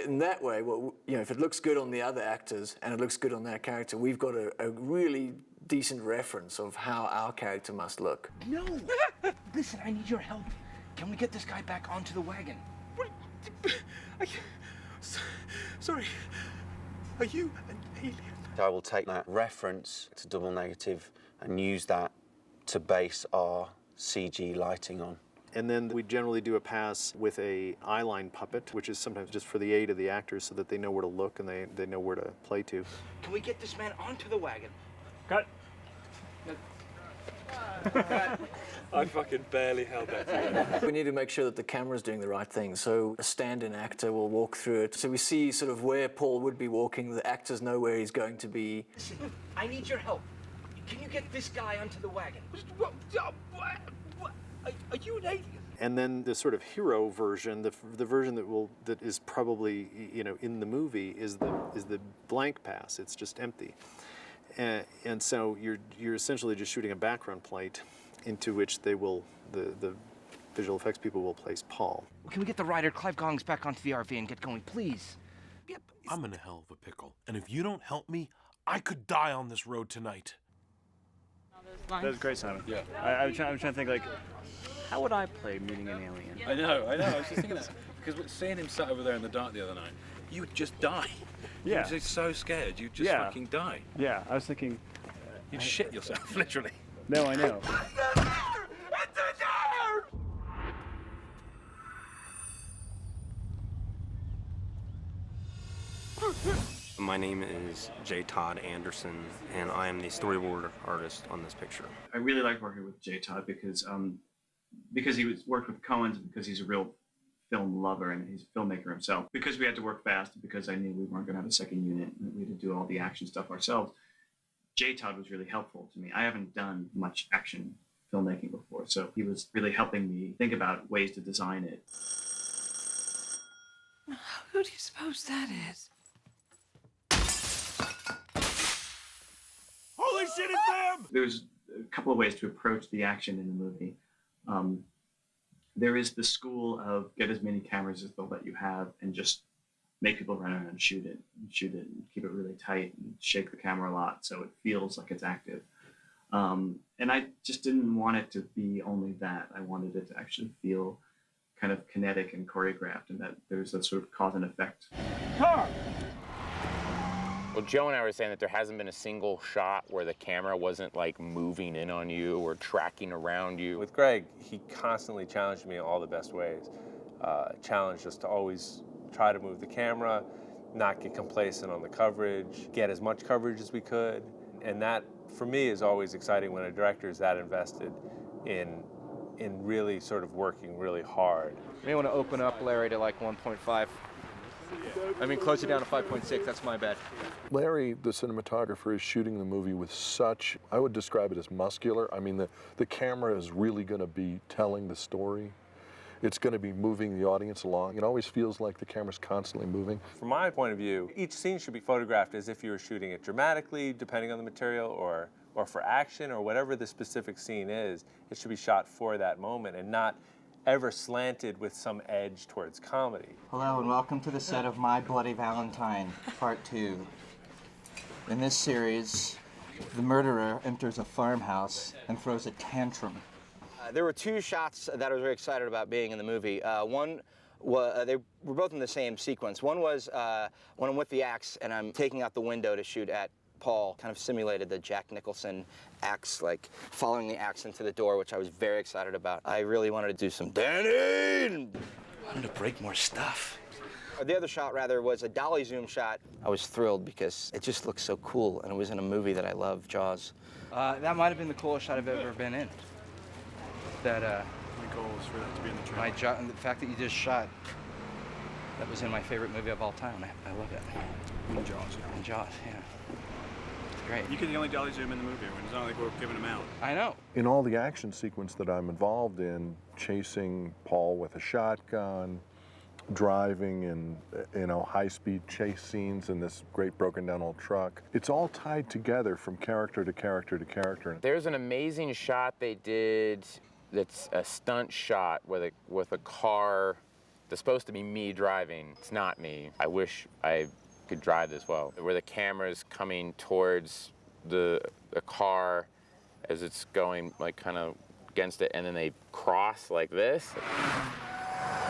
in that way, if it looks good on the other actors and it looks good on that character, we've got a really decent reference of how our character must look. No! Listen, I need your help. Can we get this guy back onto the wagon? What? Sorry. Are you an alien? I will take that reference to double negative and use that to base our CG lighting on. And then we generally do a pass with a eyeline puppet, which is sometimes just for the aid of the actors so that they know where to look and they know where to play to. Can we get this man onto the wagon? Cut. I fucking barely held that together. We need to make sure that the camera's doing the right thing. So a stand-in actor will walk through it. So we see sort of where Paul would be walking. The actors know where he's going to be. Listen, I need your help. Can you get this guy onto the wagon? Are you an alien? And then the sort of hero version, the version that is probably in the movie is the blank pass. It's just empty, and so you're essentially just shooting a background plate into which the visual effects people will place Paul. Can we get the rider Clive Gongs back onto the RV and get going, please? Yep. I'm in a hell of a pickle, and if you don't help me, I could die on this road tonight. That was great, Simon. Yeah. I'm trying to think, like, how would I play meeting an alien? I know. I was just thinking that. Because seeing him sat over there in the dark the other night, you would just die. Yeah. You'd be so scared, you'd just fucking die. Yeah, I was thinking... You'd shit yourself, literally. No, I know. My name is J. Todd Anderson, and I am the storyboard artist on this picture. I really like working with J. Todd because he worked with Coens, because he's a real film lover and he's a filmmaker himself. Because we had to work fast, because I knew we weren't going to have a second unit and we had to do all the action stuff ourselves, J. Todd was really helpful to me. I haven't done much action filmmaking before, so he was really helping me think about ways to design it. Who do you suppose that is? Holy shit, it's them! There's a couple of ways to approach the action in the movie. There is the school of get as many cameras as they'll let you have and just make people run around and shoot it and keep it really tight and shake the camera a lot so it feels like it's active. And I just didn't want it to be only that. I wanted it to actually feel kind of kinetic and choreographed, and that there's a sort of cause and effect. Well, Joe and I were saying that there hasn't been a single shot where the camera wasn't like moving in on you or tracking around you. With Greg, he constantly challenged me in all the best ways. Challenged us to always try to move the camera, not get complacent on the coverage, get as much coverage as we could. And that, for me, is always exciting when a director is that invested in really sort of working really hard. You may want to open up, Larry, to like 1.5. I mean, close it down to 5.6, that's my bad. Larry, the cinematographer, is shooting the movie with such, I would describe it as muscular. I mean, the camera is really going to be telling the story. It's going to be moving the audience along. It always feels like the camera's constantly moving. From my point of view, each scene should be photographed as if you were shooting it dramatically, depending on the material, or for action, or whatever the specific scene is. It should be shot for that moment and not ever slanted with some edge towards comedy. Hello and welcome to the set of My Bloody Valentine, Part 2. In this series, the murderer enters a farmhouse and throws a tantrum. There were two shots that I was very excited about being in the movie. One, they were both in the same sequence. One was when I'm with the axe and I'm taking out the window to shoot at Paul, kind of simulated the Jack Nicholson axe, like following the axe into the door, which I was very excited about. I really wanted to do some Danny! I wanted to break more stuff. The other shot, rather, was a dolly zoom shot. I was thrilled because it just looked so cool, and it was in a movie that I love, Jaws. That might have been the coolest shot I've ever been in. That, My goal was for that to be in the trailer. the fact that you just shot, that was in my favorite movie of all time. I love it. In Jaws. In Jaws, yeah. Great. You could the only dolly zoom in the movie. It's not like we're giving them out. I know. In all the action sequence that I'm involved in, chasing Paul with a shotgun, driving in high-speed chase scenes in this great broken-down old truck, it's all tied together from character to character to character. There's an amazing shot they did that's a stunt shot with a car It's supposed to be me driving. It's not me. I wish I could drive this well. Where the camera's coming towards the car as it's going like kind of against it, and then they cross like this.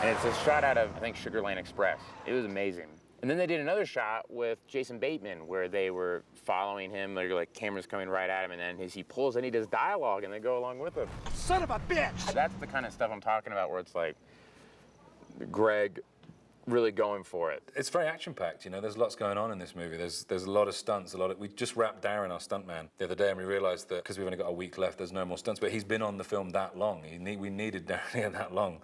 And it's a shot out of, I think, Sugar Land Express. It was amazing. And then they did another shot with Jason Bateman where they were following him. They're like cameras coming right at him, and then he pulls and he does dialogue and they go along with him. Son of a bitch! That's the kind of stuff I'm talking about where it's like Greg really going for it. It's very action-packed, you know. There's lots going on in this movie. There's a lot of stunts, We just wrapped Darren, our stuntman, the other day, and we realised that because we've only got a week left, there's no more stunts. But he's been on the film that long. We needed Darren that long.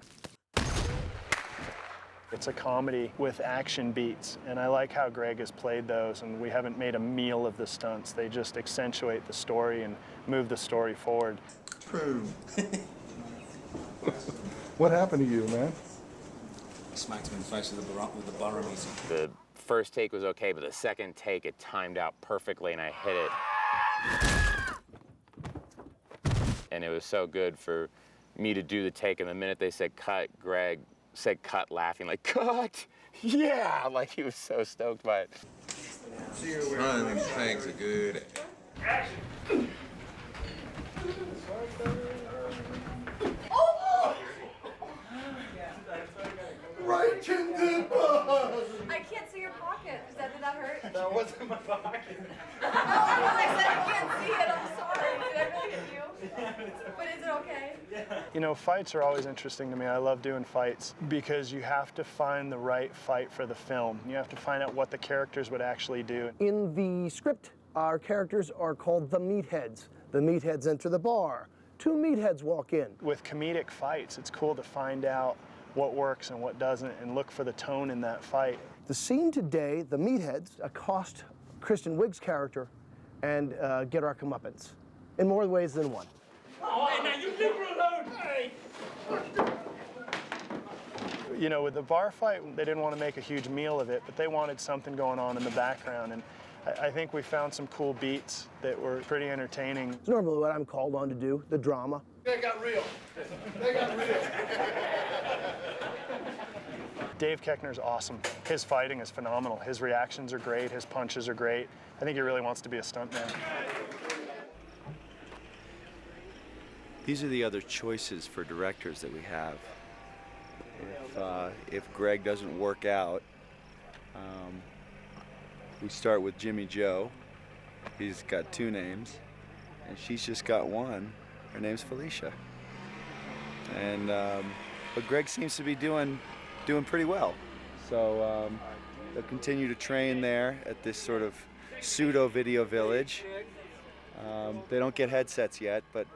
It's a comedy with action beats, and I like how Greg has played those, and we haven't made a meal of the stunts. They just accentuate the story and move the story forward. True. What happened to you, man? Smacked him in the face with the barometer. The first take was okay, but the second take, it timed out perfectly, and I hit it. And it was so good for me to do the take, and the minute they said cut, Greg said cut laughing, like, cut! Yeah! Like, he was so stoked by it. Oh, them things are good. Right in the bug! I can't see your pocket. Did that hurt? That wasn't my pocket. I said I can't see it. I'm sorry. Did I really hit you? But is it okay? You know, fights are always interesting to me. I love doing fights because you have to find the right fight for the film. You have to find out what the characters would actually do. In the script, our characters are called the meatheads. The meatheads enter the bar. Two meatheads walk in. With comedic fights, it's cool to find out what works and what doesn't and look for the tone in that fight. The scene today, the meatheads accost Kristen Wiig's character and get our comeuppance in more ways than one. Oh, hey, now you leave her alone! Hey! You know, with the bar fight, they didn't want to make a huge meal of it, but they wanted something going on in the background, and I think we found some cool beats that were pretty entertaining. It's normally what I'm called on to do, the drama. They got real. They got real. Dave Koechner's awesome. His fighting is phenomenal. His reactions are great. His punches are great. I think he really wants to be a stuntman. These are the other choices for directors that we have. If Greg doesn't work out, we start with Jimmy Joe. He's got 2 names, and she's just got 1. Her name's Felicia. And but Greg seems to be doing pretty well. So they'll continue to train there at this sort of pseudo video village. They don't get headsets yet, but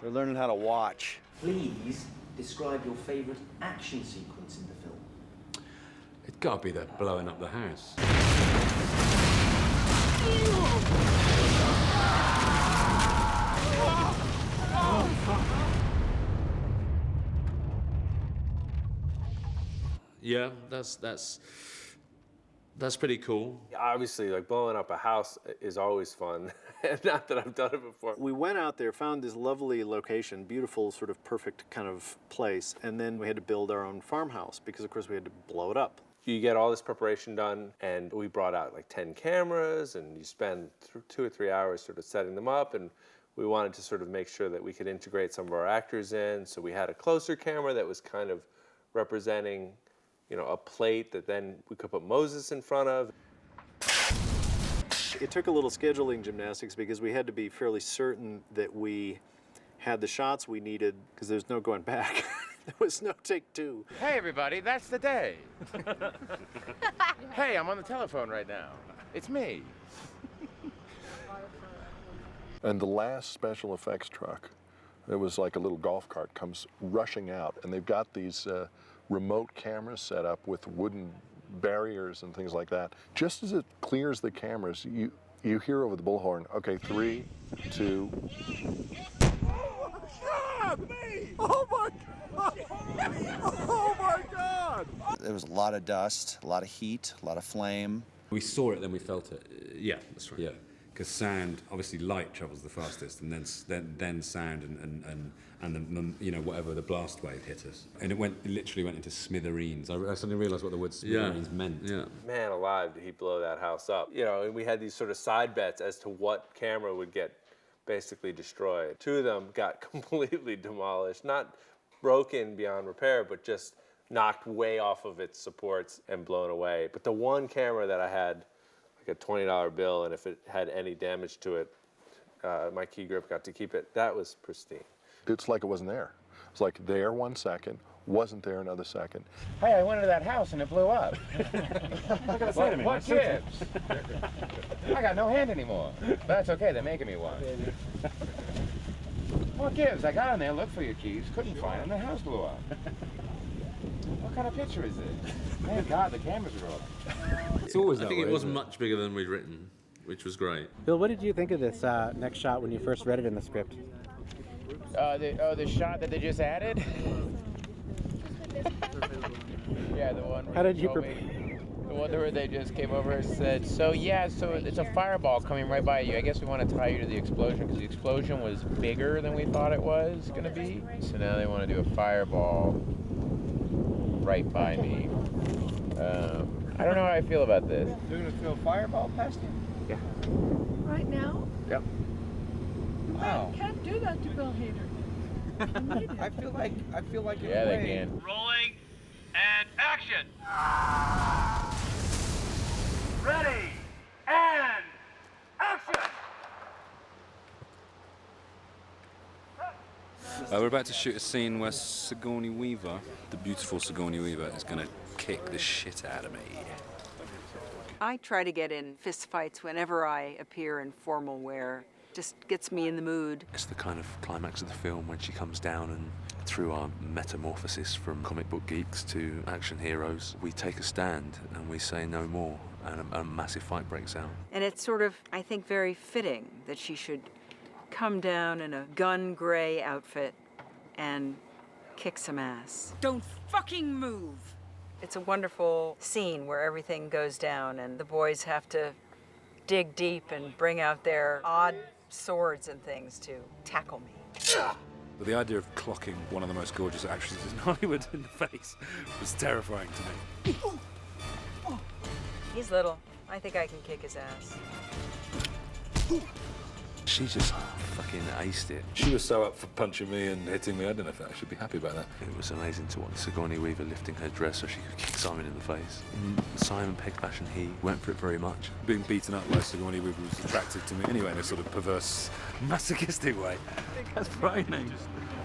they're learning how to watch. Please describe your favorite action sequence in the film. It's got to be that blowing up the house. Yeah, that's pretty cool. Obviously, like blowing up a house is always fun. Not that I've done it before. We went out there, found this lovely location, beautiful, sort of perfect kind of place, and then we had to build our own farmhouse because, of course, we had to blow it up. You get all this preparation done, and we brought out like 10 cameras, and you spend 2 or 3 hours sort of setting them up, and we wanted to sort of make sure that we could integrate some of our actors in, so we had a closer camera that was kind of representing, you know, a plate that then we could put Moses in front of. It took a little scheduling gymnastics because we had to be fairly certain that we had the shots we needed because there's no going back. There was no take 2. Hey, everybody, that's the day. Hey, I'm on the telephone right now. It's me. And the last special effects truck, it was like a little golf cart, comes rushing out, and they've got these remote cameras set up with wooden barriers and things like that. Just as it clears the cameras, you hear over the bullhorn, okay, 3, 2. God, me! Oh my God! Oh my God! There was a lot of dust, a lot of heat, a lot of flame. We saw it, then we felt it. Yeah, that's right. Yeah. because sound, obviously light travels the fastest, and then sound and the, you know, whatever the blast wave hit us, and it literally went into smithereens. I suddenly realised what the word smithereens meant. Yeah. Man alive, did he blow that house up. You know, and we had these sort of side bets as to what camera would get basically destroyed. 2 of them got completely demolished, not broken beyond repair, but just knocked way off of its supports and blown away. But the one camera that I had, like a $20 bill, and if it had any damage to it, my key grip got to keep it. That was pristine. It's like it wasn't there. It's like there 1 second, wasn't there another second. Hey, I went into that house and it blew up. What gives? I got no hand anymore. But that's okay, they're making me one. What gives? I got in there, looked for your keys, couldn't find them, the house blew up. What kind of picture is this? Thank God the cameras are rolling. It's always I think it wasn't much bigger than we'd written, which was great. Bill, what did you think of this next shot when you first read it in the script? The shot that they just added? Yeah, the one where How did you the one where they just came over and said, so it's a fireball coming right by you. I guess we want to tie you to the explosion because the explosion was bigger than we thought it was going to be. So now they want to do a fireball right by me. I don't know how I feel about this. They're going to throw a fireball past you? Yeah. Right now? Yep. Wow. You can't do that to Bill Hader. I feel like in Yeah, a they way. can. Rolling and action. Ready and action. We're about to shoot a scene where Sigourney Weaver, the beautiful Sigourney Weaver, is going to kick the shit out of me. I try to get in fist fights whenever I appear in formal wear. Just gets me in the mood. It's the kind of climax of the film when she comes down and through our metamorphosis from comic book geeks to action heroes, we take a stand and we say no more, and a massive fight breaks out. And it's sort of, I think, very fitting that she should come down in a gun gray outfit and kick some ass. Don't fucking move! It's a wonderful scene where everything goes down and the boys have to dig deep and bring out their odd swords and things to tackle me. But the idea of clocking one of the most gorgeous actresses in Hollywood in the face was terrifying to me. He's little. I think I can kick his ass. She just fucking aced it. She was so up for punching me and hitting me, I don't know if I should be happy about that. It was amazing to watch Sigourney Weaver lifting her dress so she could kick Simon in the face. In Simon Pegg fashion, he went for it very much. Being beaten up by Sigourney Weaver was attractive to me anyway, in a sort of perverse, masochistic way. I think that's frightening.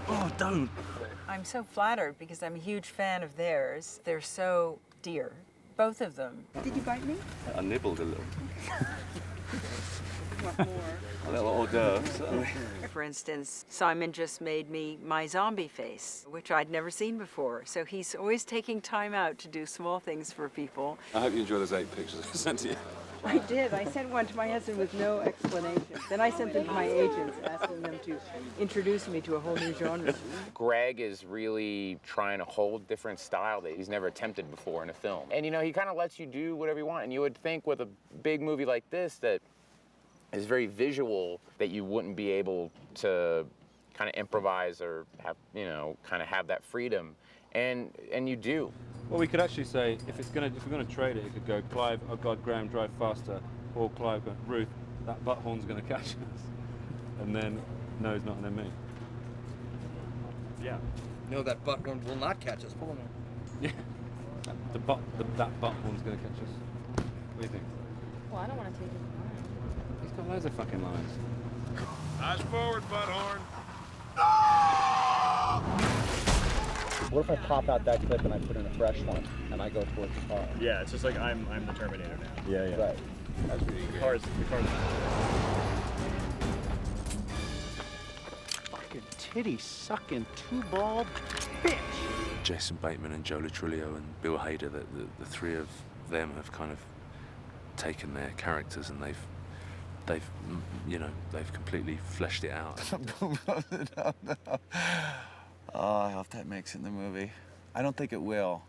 Oh, don't. I'm so flattered because I'm a huge fan of theirs. They're so dear, both of them. Did you bite me? I nibbled a little. What more? A little hors d'oeuvre. For instance, Simon just made me my zombie face, which I'd never seen before. So he's always taking time out to do small things for people. I hope you enjoy those 8 pictures I sent to you. I did. I sent one to my husband with no explanation. Then I sent them to my agents, asking them to introduce me to a whole new genre. Greg is really trying to hold different style that he's never attempted before in a film. And you know, he kind of lets you do whatever you want. And you would think with a big movie like this that is very visual that you wouldn't be able to kind of improvise or have, you know, kind of have that freedom. And you do. Well, we could actually say if we're gonna trade it, it could go Clive, oh God, Graham, drive faster, or Clive, Ruth, that butthorn's gonna catch us, and then no, it's not, and then me. Yeah. No, that butthorn will not catch us. Pull him in. Yeah. That butthorn's gonna catch us. What do you think? Well, I don't want to take his line. He's got loads of fucking lines. Eyes forward, butthorn. What if I pop out that clip and I put in a fresh one and I go towards the car? Yeah, it's just like I'm the Terminator now. Yeah, yeah. Right. That's really good. The car's Fucking titty sucking two bald bitch. Jason Bateman and Joe Latrillo and Bill Hader, the three of them have kind of taken their characters and they've completely fleshed it out. No. Oh, I hope that makes it in the movie. I don't think it will.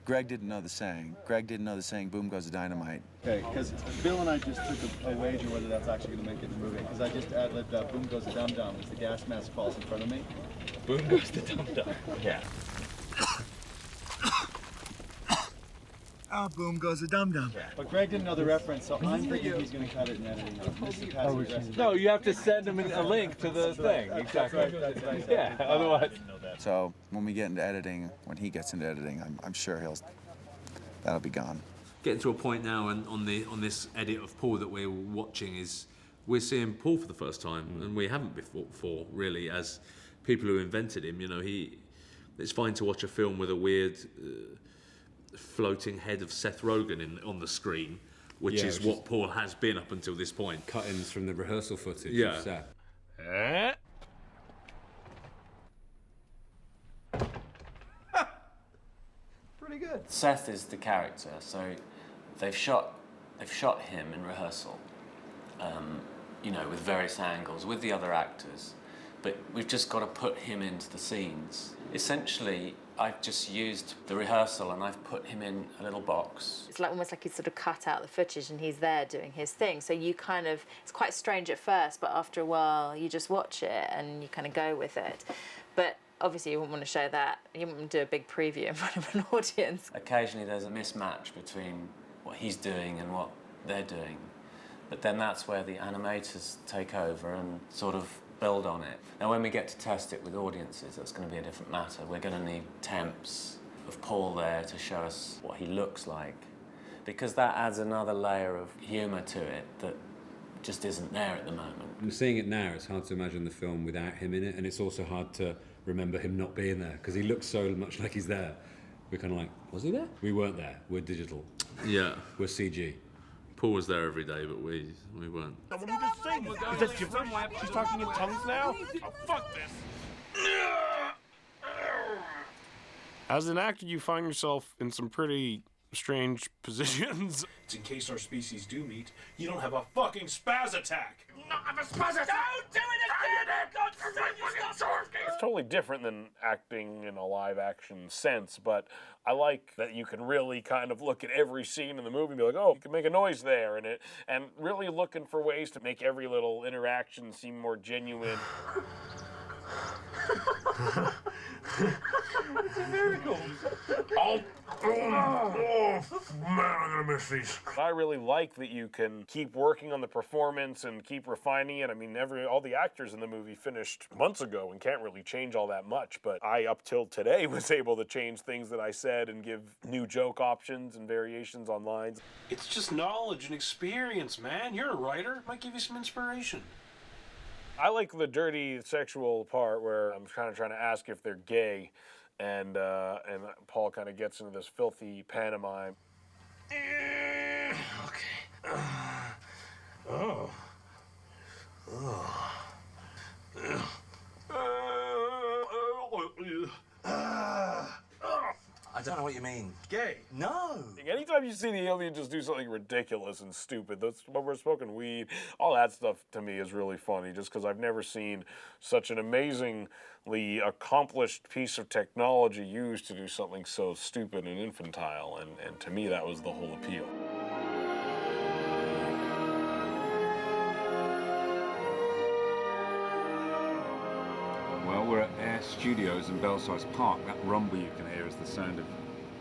Greg didn't know the saying. Greg didn't know the saying, boom goes the dynamite. Okay, because Bill and I just took a wager whether that's actually going to make it in the movie. Because I just ad-libbed boom goes the dum-dum as the gas mask falls in front of me. Boom goes the dum-dum. Yeah. Ah, boom goes the dum-dum. But Greg didn't know the reference, so I'm thinking he's going to cut it in editing. No, you have to send him a link to the thing. Exactly. That's right. Yeah, otherwise. So when we get into editing, when he gets into editing, I'm sure that'll be gone. Getting to a point now on this edit of Paul that we're watching is we're seeing Paul for the first time, and we haven't before really as people who invented him. You know, it's fine to watch a film with a weird floating head of Seth Rogen on the screen, which is what Paul has been up until this point. Cut-ins from the rehearsal footage. Yeah. Of Seth. Pretty good. Seth is the character, so they've shot him in rehearsal, you know, with various angles, with the other actors, but we've just got to put him into the scenes. Essentially, I've just used the rehearsal and I've put him in a little box. It's like almost like he's sort of cut out the footage and he's there doing his thing. So you kind of, it's quite strange at first, but after a while you just watch it and you kind of go with it. But obviously you wouldn't want to show that. You wouldn't want to do a big preview in front of an audience. Occasionally there's a mismatch between what he's doing and what they're doing. But then that's where the animators take over and sort of build on it. Now when we get to test it with audiences, that's going to be a different matter. We're going to need temps of Paul there to show us what he looks like, because that adds another layer of humour to it that just isn't there at the moment. I'm seeing it now, it's hard to imagine the film without him in it, and it's also hard to remember him not being there, because he looks so much like he's there. We're kind of like, was he there? We weren't there, we're digital. Yeah. We're CG. Paul was there every day, but we weren't. I want me to sing. Is that gibberish? She's talking in tongues now? Oh, fuck this. As an actor, you find yourself in some pretty strange positions. It's in case our species do meet, you don't have a fucking spaz attack. Not have a spaz attack. Don't do it again. It's totally different than acting in a live-action sense, but I like that you can really kind of look at every scene in the movie and be like, oh, you can make a noise there, and really looking for ways to make every little interaction seem more genuine. It's a miracle. Oh, man, I'm gonna miss these. I really like that you can keep working on the performance and keep refining it. I mean, all the actors in the movie finished months ago and can't really change all that much, but I, up till today, was able to change things that I said and give new joke options and variations on lines. It's just knowledge and experience, man. You're a writer. Might give you some inspiration. I like the dirty sexual part where I'm kind of trying to ask if they're gay, and Paul kind of gets into this filthy pantomime. Okay. Oh. I don't know what you mean. Gay? No. Anytime you see the alien just do something ridiculous and stupid, that's when we're smoking weed, all that stuff to me is really funny, just because I've never seen such an amazingly accomplished piece of technology used to do something so stupid and infantile, and to me that was the whole appeal. Well, we're at Air Studios in Belsize Park. That rumble you can hear is the sound of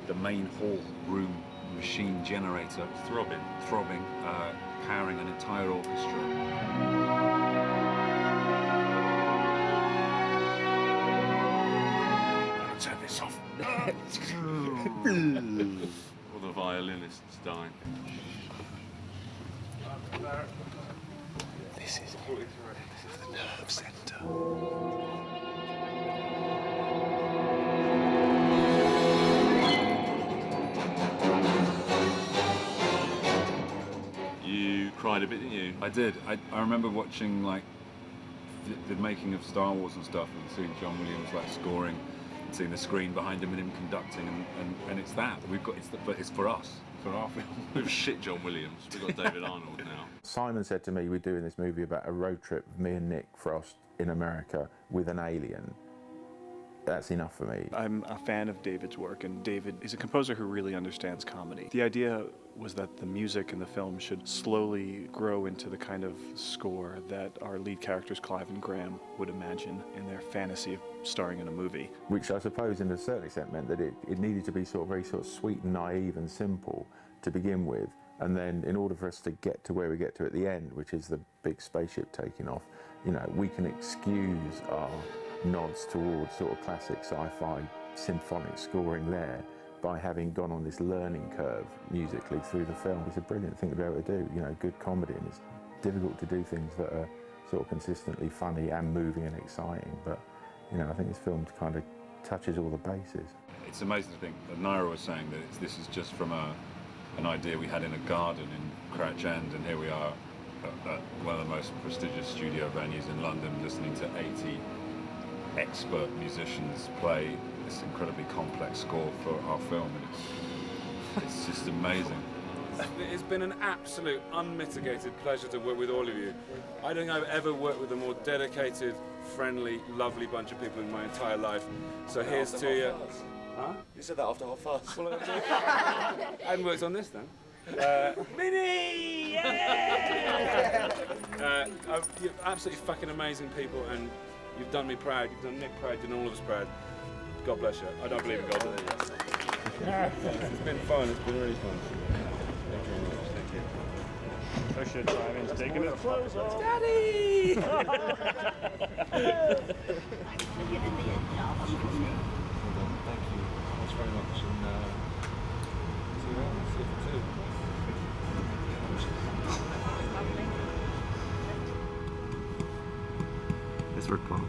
the main hall room machine generator throbbing, powering an entire orchestra. Turn this off. Or the violinist's dying. This is the nerve center. You cried a bit, didn't you? I did. I remember watching like the making of Star Wars and stuff, and seeing John Williams like scoring, and seeing the screen behind him and him conducting, and it's that we've got. But it's for us, for our film. We've shit John Williams. We've got David Arnold now. Simon said to me, we're doing this movie about a road trip, me and Nick Frost in America with an alien. that's enough for me. I'm a fan of David's work, and David is a composer who really understands comedy. The idea was that the music in the film should slowly grow into the kind of score that our lead characters, Clive and Graham, would imagine in their fantasy of starring in a movie. Which I suppose in a certain extent meant that it needed to be very sweet and naive and simple to begin with, and then in order for us to get to where we get to at the end, which is the big spaceship taking off, you know, we can excuse our nods towards sort of classic sci-fi symphonic scoring there by having gone on this learning curve musically through the film. It's a brilliant thing to be able to do, you know, good comedy, and it's difficult to do things that are sort of consistently funny and moving and exciting, but, you know, I think this film kind of touches all the bases. It's amazing to think that Naira was saying that this is just from an idea we had in a garden in Crouch End, and here we are at one of the most prestigious studio venues in London, listening to 80 expert musicians play this incredibly complex score for our film, and it's just amazing. It's been an absolute unmitigated pleasure to work with all of you. I don't think I've ever worked with a more dedicated, friendly, lovely bunch of people in my entire life. So here's to you. Huh? You said that after Hot Fuzz. Well, I hadn't worked on this then. Mini! Yeah! You're absolutely fucking amazing people, and you've done me proud. You've done Nick proud. You've done all of us proud. God bless you. I don't believe in God. It's been fun. It's been really fun. Thank you very much. Thank you. Push it, Simon's taking his clothes off. Daddy! Thank you. Thanks very much. And see you around. See you too. It's Rick Paul.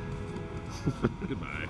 Goodbye.